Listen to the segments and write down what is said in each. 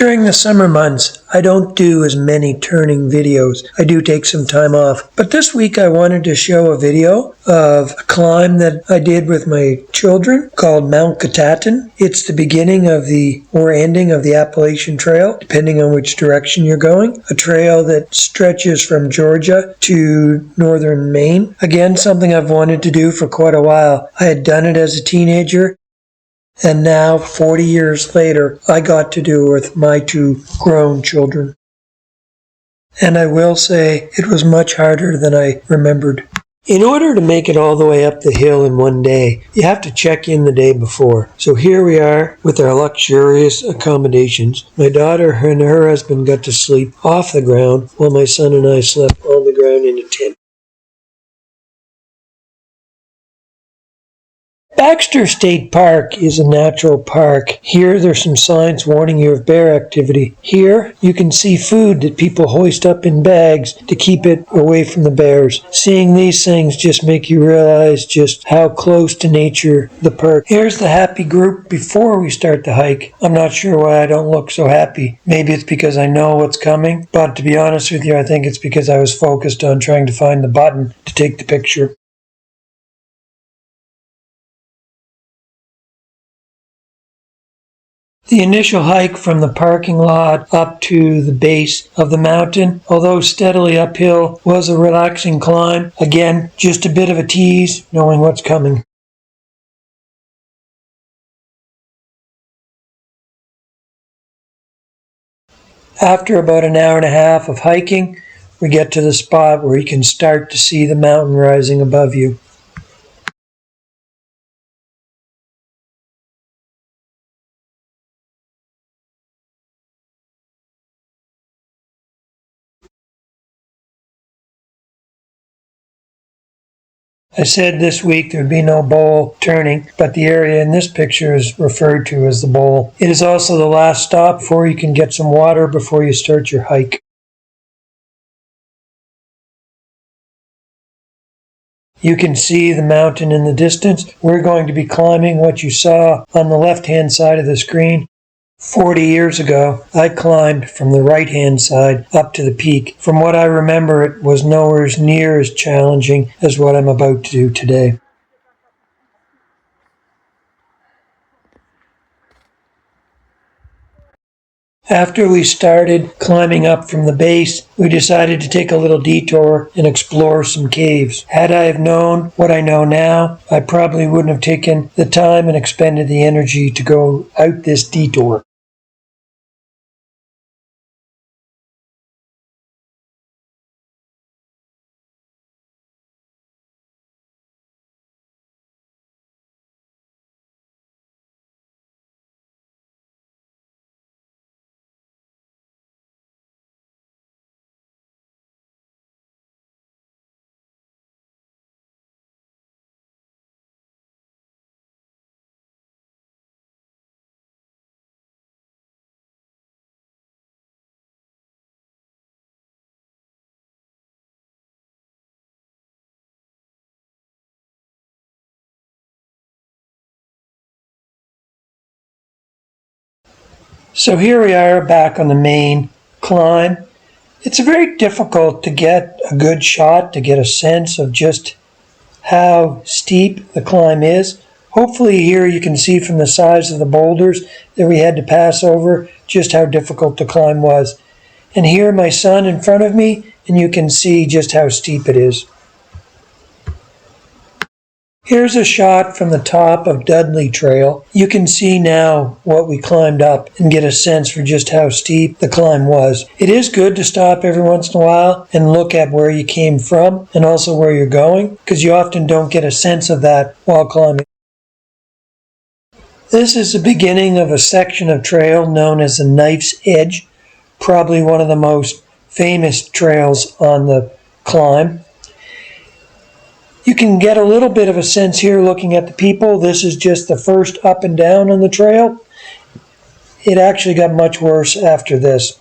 During the summer months, I don't do as many turning videos. I do take some time off. But this week I wanted to show a video of a climb that I did with my children called Mt Katahdin. It's the beginning of or ending of the Appalachian Trail, depending on which direction you're going. A trail that stretches from Georgia to northern Maine. Again, something I've wanted to do for quite a while. I had done it as a teenager. And now, 40 years later, I got to do it with my two grown children. And I will say, it was much harder than I remembered. In order to make it all the way up the hill in one day, you have to check in the day before. So here we are with our luxurious accommodations. My daughter and her husband got to sleep off the ground, while my son and I slept on the ground in a tent. Baxter State Park is a natural park. Here there's some signs warning you of bear activity. Here you can see food that people hoist up in bags to keep it away from the bears. Seeing these things just make you realize just how close to nature the park. Here's the happy group before we start the hike. I'm not sure why I don't look so happy. Maybe it's because I know what's coming, but to be honest with you, I think it's because I was focused on trying to find the button to take the picture. The initial hike from the parking lot up to the base of the mountain, although steadily uphill, was a relaxing climb. Again, just a bit of a tease, knowing what's coming. After about an hour and a half of hiking, we get to the spot where you can start to see the mountain rising above you. I said this week there would be no bowl turning, but the area in this picture is referred to as the bowl. It is also the last stop before you can get some water before you start your hike. You can see the mountain in the distance. We're going to be climbing what you saw on the left-hand side of the screen. 40 years ago, I climbed from the right-hand side up to the peak. From what I remember, it was nowhere near as challenging as what I'm about to do today. After we started climbing up from the base, we decided to take a little detour and explore some caves. Had I have known what I know now, I probably wouldn't have taken the time and expended the energy to go out this detour. So here we are back on the main climb. It's very difficult to get a good shot, to get a sense of just how steep the climb is. Hopefully here you can see from the size of the boulders that we had to pass over just how difficult the climb was. And here my son in front of me, and you can see just how steep it is. Here's a shot from the top of Dudley Trail. You can see now what we climbed up and get a sense for just how steep the climb was. It is good to stop every once in a while and look at where you came from and also where you're going, because you often don't get a sense of that while climbing. This is the beginning of a section of trail known as the Knife's Edge, probably one of the most famous trails on the climb. You can get a little bit of a sense here looking at the people. This is just the first up and down on the trail. It actually got much worse after this.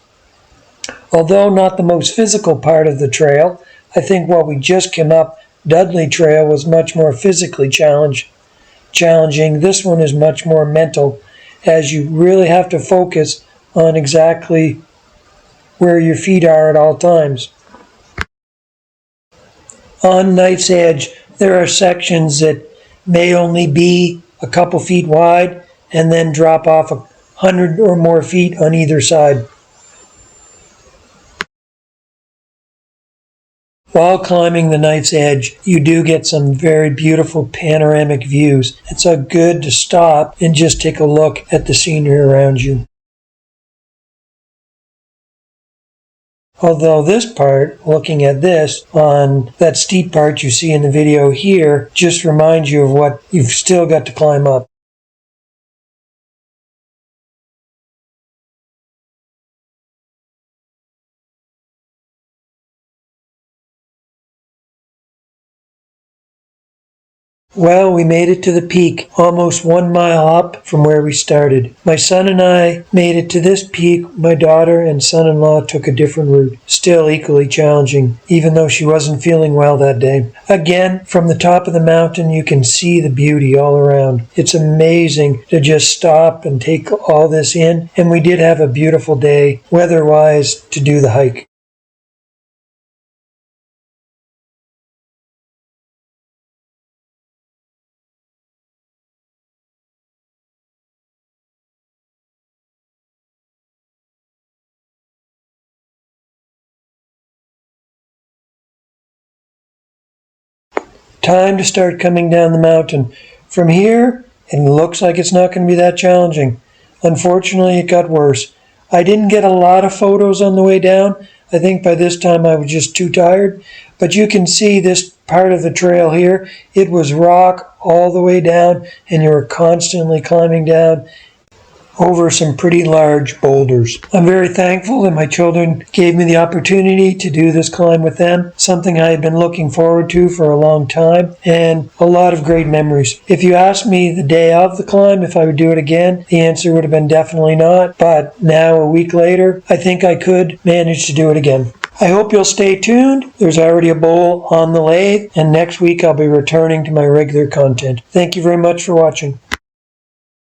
Although not the most physical part of the trail, I think what we just came up, Dudley Trail, was much more physically challenging. This one is much more mental, as you really have to focus on exactly where your feet are at all times. On knife's edge, there are sections that may only be a couple feet wide and then drop off 100 or more feet on either side. While climbing the knife's edge, you do get some very beautiful panoramic views. It's so good to stop and just take a look at the scenery around you. Although this part, looking at this, on that steep part you see in the video here, just reminds you of what you've still got to climb up. Well, we made it to the peak, almost 1 mile up from where we started. My son and I made it to this peak. My daughter and son-in-law took a different route, still equally challenging, even though she wasn't feeling well that day. Again, from the top of the mountain, you can see the beauty all around. It's amazing to just stop and take all this in, and we did have a beautiful day, weather-wise, to do the hike. Time to start coming down the mountain. From here, it looks like it's not going to be that challenging. Unfortunately, it got worse. I didn't get a lot of photos on the way down. I think by this time I was just too tired. But you can see this part of the trail here. It was rock all the way down, and you were constantly climbing down over some pretty large boulders. I'm very thankful that my children gave me the opportunity to do this climb with them, something I had been looking forward to for a long time, and a lot of great memories. If you asked me the day of the climb if I would do it again, the answer would have been definitely not, but now a week later, I think I could manage to do it again. I hope you'll stay tuned. There's already a bowl on the lathe, and next week I'll be returning to my regular content. Thank you very much for watching.